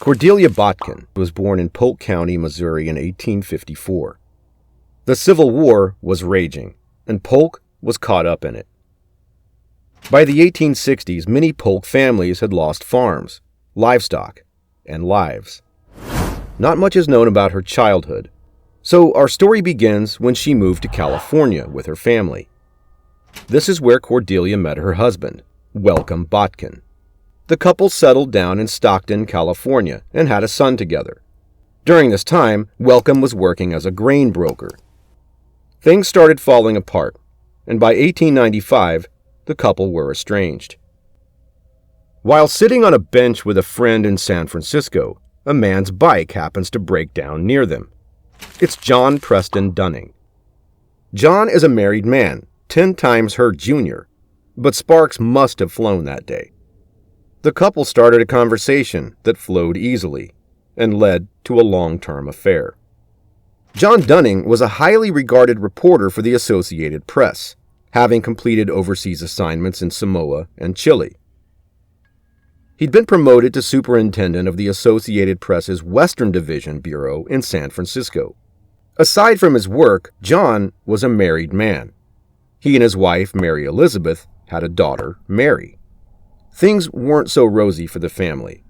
Cordelia Botkin was born in Polk County, Missouri in 1854. The Civil War was raging, and Polk was caught up in it. By the 1860s, many Polk families had lost farms, livestock, and lives. Not much is known about her childhood, so our story begins when she moved to California with her family. This is where Cordelia met her husband, Welcome Botkin. The couple settled down in Stockton, California, and had a son together. During this time, Welcome was working as a grain broker. Things started falling apart, and by 1895, the couple were estranged. While sitting on a bench with a friend in San Francisco, a man's bike happens to break down near them. It's John Preston Dunning. John is a married man, 10 times her junior, but sparks must have flown that day. The couple started a conversation that flowed easily and led to a long-term affair. John Dunning was a highly regarded reporter for the Associated Press, having completed overseas assignments in Samoa and Chile. He'd been promoted to superintendent of the Associated Press's Western Division Bureau in San Francisco. Aside from his work, John was a married man. He and his wife, Mary Elizabeth, had a daughter, Mary. Things weren't so rosy for the family.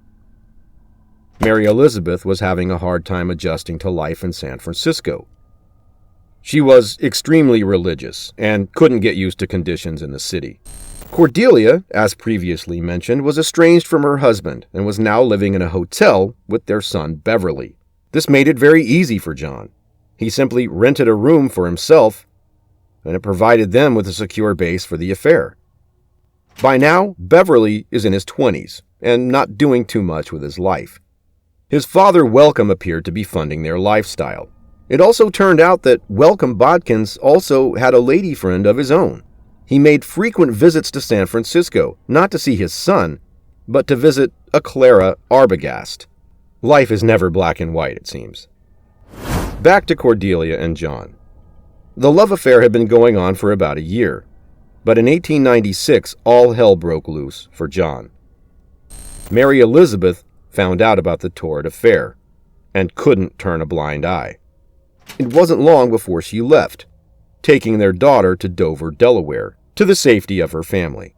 Mary Elizabeth was having a hard time adjusting to life in San Francisco. She was extremely religious and couldn't get used to conditions in the city. Cordelia, as previously mentioned, was estranged from her husband and was now living in a hotel with their son Beverly. This made it very easy for John. He simply rented a room for himself, and it provided them with a secure base for the affair. By now, Beverly is in his 20s and not doing too much with his life. His father, Welcome, appeared to be funding their lifestyle. It also turned out that Welcome Botkins also had a lady friend of his own. He made frequent visits to San Francisco, not to see his son, but to visit a Clara Arbogast. Life is never black and white, it seems. Back to Cordelia and John. The love affair had been going on for about a year. But in 1896, all hell broke loose for John. Mary Elizabeth found out about the torrid affair and couldn't turn a blind eye. It wasn't long before she left, taking their daughter to Dover, Delaware, to the safety of her family.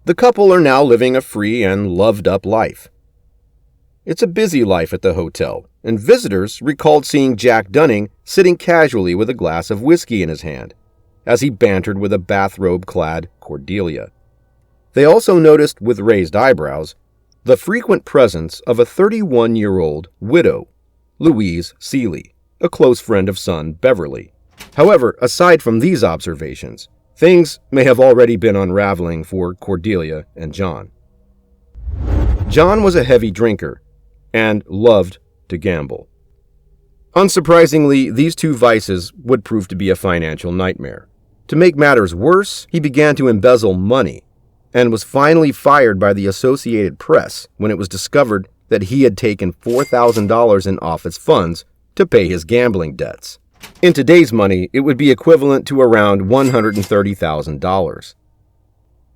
The couple are now living a free and loved-up life. It's a busy life at the hotel, and visitors recalled seeing Jack Dunning sitting casually with a glass of whiskey in his hand, as he bantered with a bathrobe-clad Cordelia. They also noticed, with raised eyebrows, the frequent presence of a 31-year-old widow, Louise Seeley, a close friend of son Beverly. However, aside from these observations, things may have already been unraveling for Cordelia and John. John was a heavy drinker and loved to gamble. Unsurprisingly, these two vices would prove to be a financial nightmare. To make matters worse, he began to embezzle money and was finally fired by the Associated Press when it was discovered that he had taken $4,000 in office funds to pay his gambling debts. In today's money, it would be equivalent to around $130,000.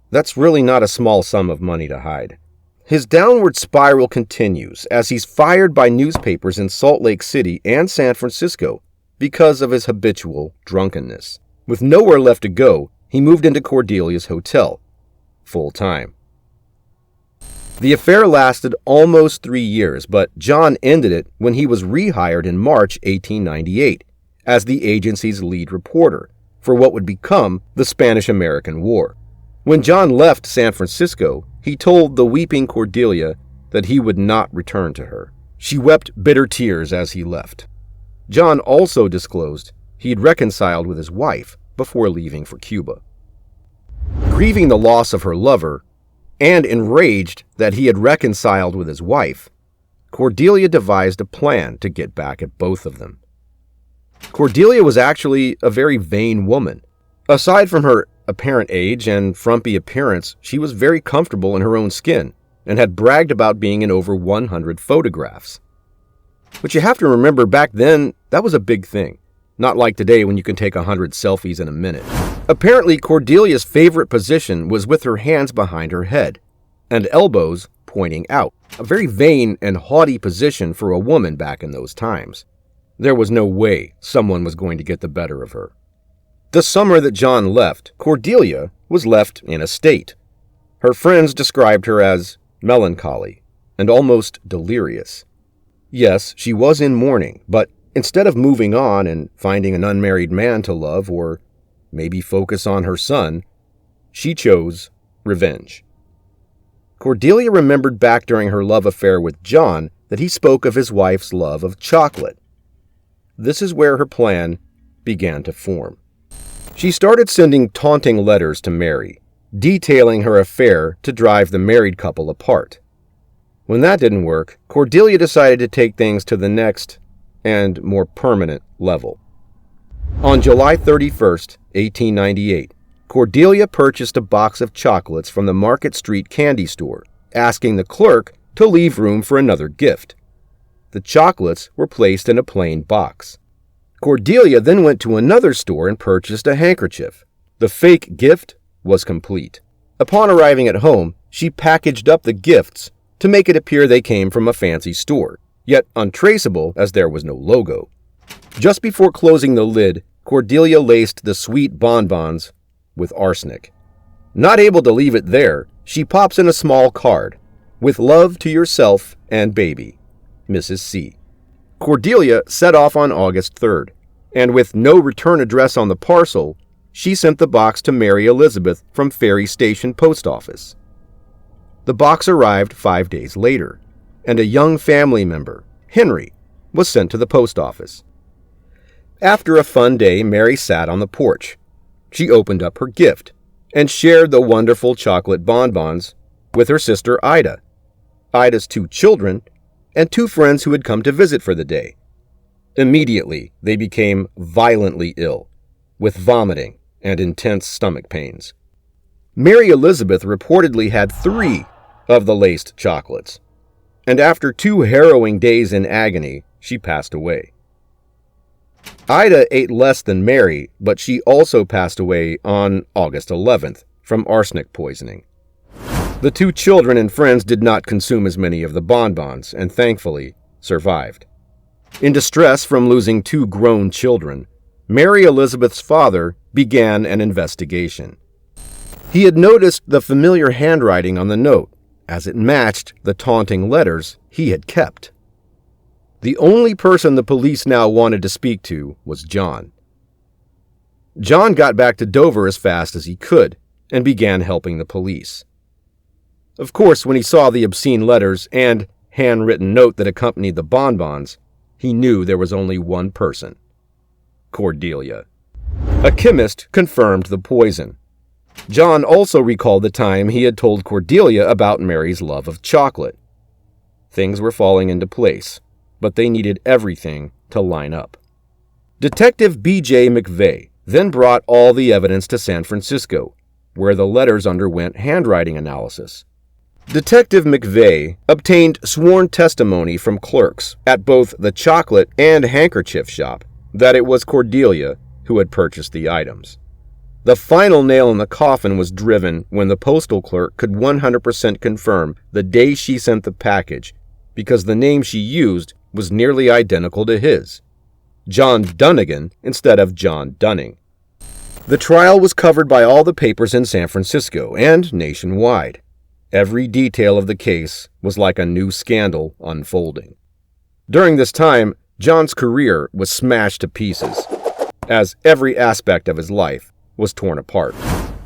That's really not a small sum of money to hide. His downward spiral continues as he's fired by newspapers in Salt Lake City and San Francisco because of his habitual drunkenness. With nowhere left to go, he moved into Cordelia's hotel, full-time. The affair lasted almost 3 years, but John ended it when he was rehired in March 1898 as the agency's lead reporter for what would become the Spanish-American War. When John left San Francisco, he told the weeping Cordelia that he would not return to her. She wept bitter tears as he left. John also disclosed he had reconciled with his wife before leaving for Cuba. Grieving the loss of her lover, and enraged that he had reconciled with his wife, Cordelia devised a plan to get back at both of them. Cordelia was actually a very vain woman. Aside from her apparent age and frumpy appearance, she was very comfortable in her own skin and had bragged about being in over 100 photographs. But you have to remember, back then, that was a big thing. Not like today when you can take 100 selfies in a minute. Apparently, Cordelia's favorite position was with her hands behind her head and elbows pointing out, a very vain and haughty position for a woman back in those times. There was no way someone was going to get the better of her. The summer that John left, Cordelia was left in a state. Her friends described her as melancholy and almost delirious. Yes, she was in mourning, but instead of moving on and finding an unmarried man to love or maybe focus on her son, she chose revenge. Cordelia remembered back during her love affair with John that he spoke of his wife's love of chocolate. This is where her plan began to form. She started sending taunting letters to Mary, detailing her affair to drive the married couple apart. When that didn't work, Cordelia decided to take things to the next and more permanent level. On July 31st, 1898, Cordelia purchased a box of chocolates from the Market Street candy store, asking the clerk to leave room for another gift. The chocolates were placed in a plain box. Cordelia then went to another store and purchased a handkerchief. The fake gift was complete. Upon arriving at home, she packaged up the gifts to make it appear they came from a fancy store, yet untraceable as there was no logo. Just before closing the lid, Cordelia laced the sweet bonbons with arsenic. Not able to leave it there, she pops in a small card, "With love to yourself and baby, Mrs. C." Cordelia set off on August 3rd, and with no return address on the parcel, she sent the box to Mary Elizabeth from Ferry Station Post Office. The box arrived 5 days later, and a young family member, Henry, was sent to the post office. After a fun day, Mary sat on the porch. She opened up her gift and shared the wonderful chocolate bonbons with her sister Ida, Ida's 2 children, and 2 friends who had come to visit for the day. Immediately, they became violently ill, with vomiting and intense stomach pains. Mary Elizabeth reportedly had 3 of the laced chocolates, and after 2 harrowing days in agony, she passed away. Ida ate less than Mary, but she also passed away on August 11th from arsenic poisoning. The 2 children and friends did not consume as many of the bonbons and thankfully survived. In distress from losing 2 grown children, Mary Elizabeth's father began an investigation. He had noticed the familiar handwriting on the note, as it matched the taunting letters he had kept. The only person the police now wanted to speak to was John. John got back to Dover as fast as he could and began helping the police. Of course, when he saw the obscene letters and handwritten note that accompanied the bonbons, he knew there was only one person: Cordelia. A chemist confirmed the poison. John also recalled the time he had told Cordelia about Mary's love of chocolate. Things were falling into place, but they needed everything to line up. Detective B.J. McVeigh then brought all the evidence to San Francisco, where the letters underwent handwriting analysis. Detective McVeigh obtained sworn testimony from clerks at both the chocolate and handkerchief shop that it was Cordelia who had purchased the items. The final nail in the coffin was driven when the postal clerk could 100% confirm the day she sent the package, because the name she used was nearly identical to his: John Dunnigan instead of John Dunning. The trial was covered by all the papers in San Francisco and nationwide. Every detail of the case was like a new scandal unfolding. During this time, John's career was smashed to pieces, as every aspect of his life was torn apart.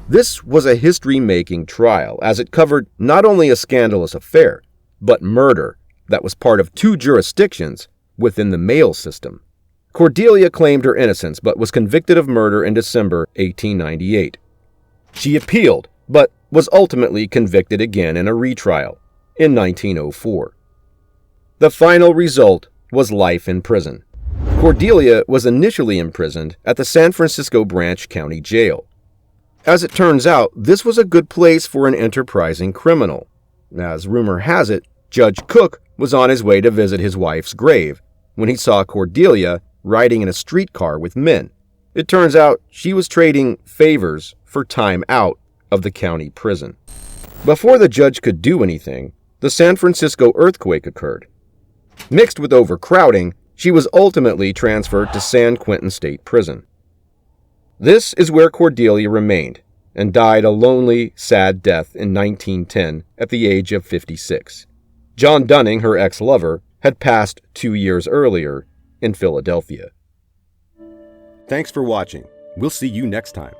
This was a history-making trial, as it covered not only a scandalous affair, but murder that was part of 2 jurisdictions within the mail system. Cordelia claimed her innocence, but was convicted of murder in December 1898. She appealed, but was ultimately convicted again in a retrial in 1904. The final result was life in prison. Cordelia was initially imprisoned at the San Francisco Branch County Jail. As it turns out, this was a good place for an enterprising criminal. As rumor has it, Judge Cook was on his way to visit his wife's grave when he saw Cordelia riding in a streetcar with men. It turns out she was trading favors for time out of the county prison. Before the judge could do anything, the San Francisco earthquake occurred. Mixed with overcrowding, she was ultimately transferred to San Quentin State Prison. This is where Cordelia remained and died a lonely, sad death in 1910 at the age of 56. John Dunning, her ex-lover, had passed 2 years earlier in Philadelphia. Thanks for watching. We'll see you next time.